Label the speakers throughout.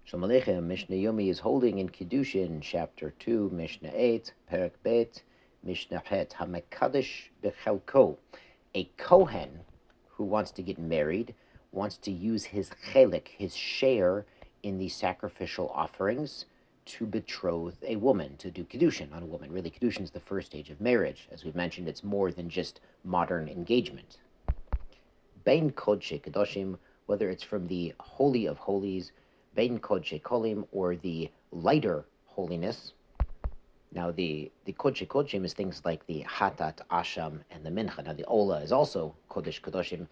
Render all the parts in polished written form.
Speaker 1: Shalom Aleichem. Mishnah Yomi is holding in Kidushin, chapter 2, Mishnah 8, Perek Bet, Mishnah Het, HaMekadesh Bechelko. A Kohen who wants to get married wants to use his chelik, his share, in the sacrificial offerings to betroth a woman, to do Kiddushin on a woman. Really, Kiddushin is the first stage of marriage. As we've mentioned, it's more than just modern engagement. Bein Kodshe Kedoshim, whether it's from the Holy of Holies, Bein Kodshe Kolim, or the lighter holiness. Now, the Kodshe Kodshim is things like the Hatat, Asham, and the Mincha. Now, the Ola is also Kodesh Kodoshim,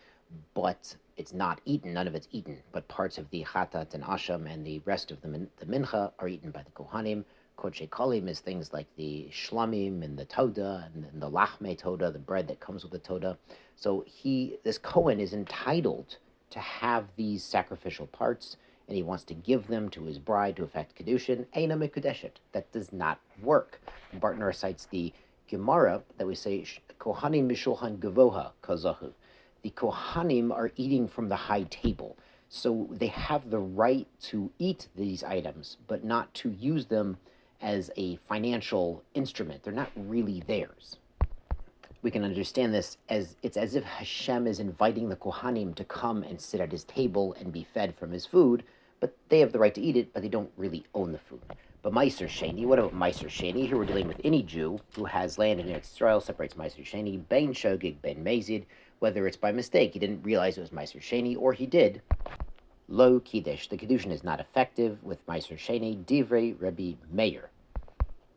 Speaker 1: but it's not eaten. None of it's eaten. But parts of the Hatat and Asham and the rest of the Mincha are eaten by the Kohanim. Kodshe Kolim is things like the Shlamim and the Toda and the Lachme Toda, the bread that comes with the Toda. So this Kohen is entitled to have these sacrificial parts, and he wants to give them to his bride to effect Kiddushin. Eina mekudeshet. That does not work. Bartner cites the Gemara that we say, Kohanim mishulchan gavoha kazahu. The Kohanim are eating from the high table, so they have the right to eat these items, but not to use them as a financial instrument. They're not really theirs. We can understand this as it's as if Hashem is inviting the Kohanim to come and sit at his table and be fed from his food, but they have the right to eat it, but they don't really own the food. But maaser sheni, what about maaser sheni? Here we're dealing with any Jew who has land in Eretz Israel, separates maaser sheni, bein shogig, bein mazid, whether it's by mistake, he didn't realize it was maaser sheni, or he did. Lo kiddush, the Kiddushin is not effective with maaser sheni, divrei Rabbi Meir.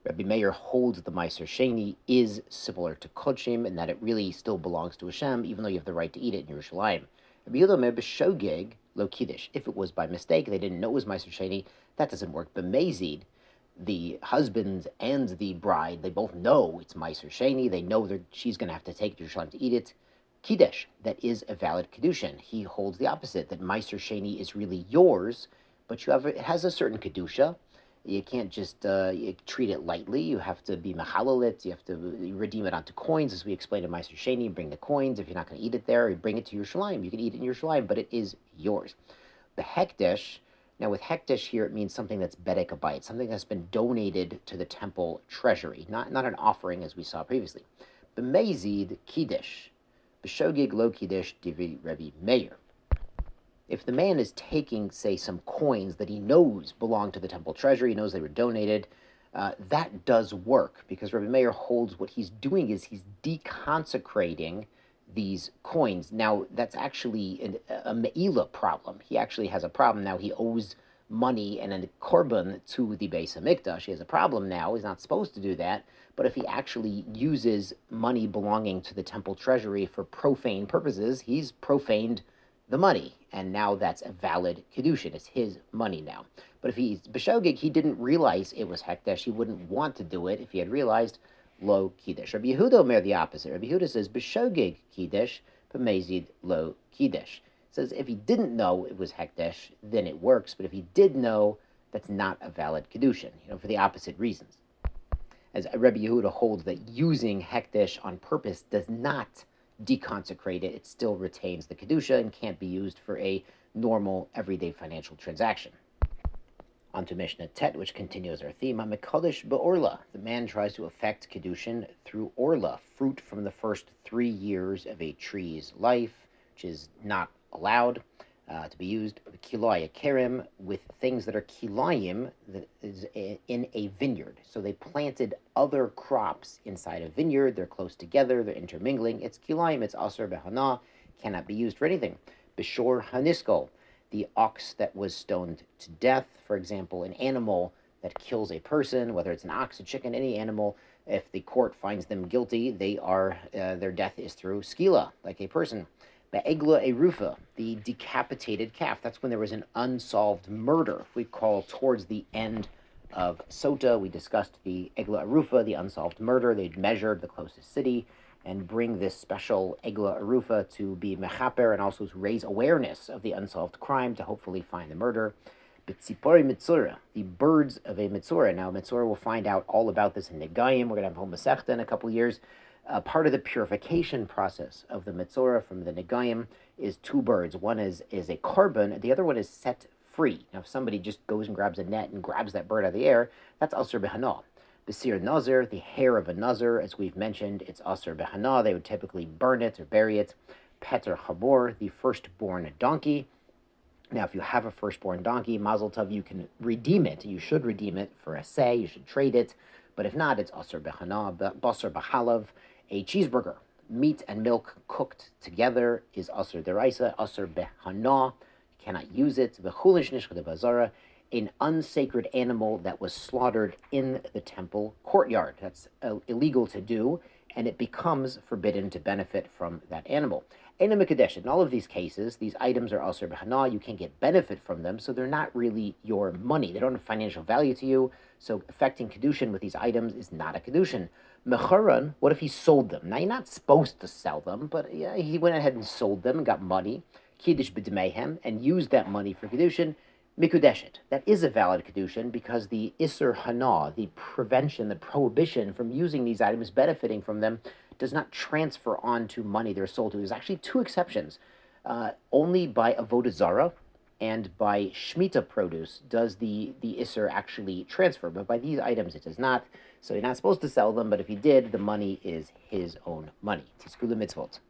Speaker 1: Rabbi Meir holds the maaser sheni is similar to kodshim in that it really still belongs to Hashem, even though you have the right to eat it in Yerushalayim. Rabbi Yehuda Omer b'shogeg lo kiddush. If it was by mistake, they didn't know it was maaser sheni, that doesn't work. B'mezid, the husband and the bride, they both know it's maaser sheni. They know that she's going to have to take it to Yerushalayim to eat it. Kiddush, that is a valid Kiddushin. He holds the opposite, that maaser sheni is really yours, but it has a certain Kedusha. You can't just treat it lightly. You have to be mechalalit. You have to redeem it onto coins, as we explained in Maaser Sheni. Bring the coins. If you're not going to eat it there, you bring it to Yerushalayim. You can eat it in Yerushalayim, but it is yours. The hekdesh, now with hekdesh here, it means something that's bedek abayit, something that's been donated to the temple treasury, not an offering as we saw previously. B'mezid kiddush, b'shogig lo kiddush divi Rabbi Meir. If the man is taking, say, some coins that he knows belong to the temple treasury, he knows they were donated, that does work, because Rabbi Meir holds what he's doing is he's deconsecrating these coins. Now, that's actually a me'ila problem. He actually has a problem now. He owes money and a korban to the Beis HaMikdash. He has a problem now. He's not supposed to do that. But if he actually uses money belonging to the temple treasury for profane purposes, he's profaned the money, and now that's a valid Kiddushin. It's his money now. But if he's b'shogig, he didn't realize it was hekdesh. He wouldn't want to do it if he had realized lo kiddush. Rabbi Yehuda Omer the opposite. Rabbi Yehuda says b'shogig kiddush, b'mezid lo kiddush. Says if he didn't know it was hekdesh, then it works. But if he did know, that's not a valid Kiddushin. For the opposite reasons. As Rabbi Yehuda holds that using hekdesh on purpose does not deconsecrate it, it still retains the Kedusha and can't be used for a normal, everyday financial transaction. On to Mishnah Tet, which continues our theme. HaMekadesh be'orla. The man tries to effect Kiddushin through orla, fruit from the first 3 years of a tree's life, which is not allowed to be used. Kilaya kerem, with things that are kilayim, that is in a vineyard. So they planted other crops inside a vineyard. They're close together. They're intermingling. It's kilayim. It's aser behana. Cannot be used for anything. Bishor hanisko, the ox that was stoned to death. For example, an animal that kills a person, whether it's an ox, a chicken, any animal, if the court finds them guilty, their death is through skila, like a person. Egla erufa, the decapitated calf. That's when there was an unsolved murder. We call towards the end of Sota, we discussed the Egla erufa, the unsolved murder. They'd measured the closest city and bring this special Egla erufa to be mechaper and also to raise awareness of the unsolved crime to hopefully find the murder. B'tzipori mitzura, the birds of a mitzura. Now, mitzura, we'll find out all about this in Negayim. We're going to have Hom Masechta in a couple years. Part of the purification process of the mitzora from the Negayim is 2 birds. One is a korban, and the other one is set free. Now, if somebody just goes and grabs a net and grabs that bird out of the air, that's aser b'hana. B'sir nazir, the hair of a nazir, as we've mentioned, it's aser b'hana. They would typically burn it or bury it. Peter chabor, the firstborn donkey. Now, if you have a firstborn donkey, mazel tov, you can redeem it. You should redeem it for a say. You should trade it. But if not, it's aser b'hana, basar b'halav. A cheeseburger, meat and milk cooked together, is aser deraisa, aser b'hana. You cannot use it. V'chulish nishcha bazara, an unsacred animal that was slaughtered in the temple courtyard. That's illegal to do, and it becomes forbidden to benefit from that animal. In all of these cases, these items are aser b'hana. You can't get benefit from them, so they're not really your money. They don't have financial value to you, so affecting Kiddushin with these items is not a Kiddushin. Mecharan, what if he sold them? Now, you're not supposed to sell them, but yeah, he went ahead and sold them and got money, Kiddush b'dmeihem, and used that money for Kiddushin. Mikudeshet, that is a valid Kiddushin because the Isser Hana, the prevention, the prohibition from using these items, benefiting from them, does not transfer on to money they're sold to. There's actually two exceptions. Only by Avodah Zarah and by Shemitah produce does the Isser actually transfer, but by these items it does not. So you're not supposed to sell them, but if you did, the money is his own money. Tiskula mitzvot.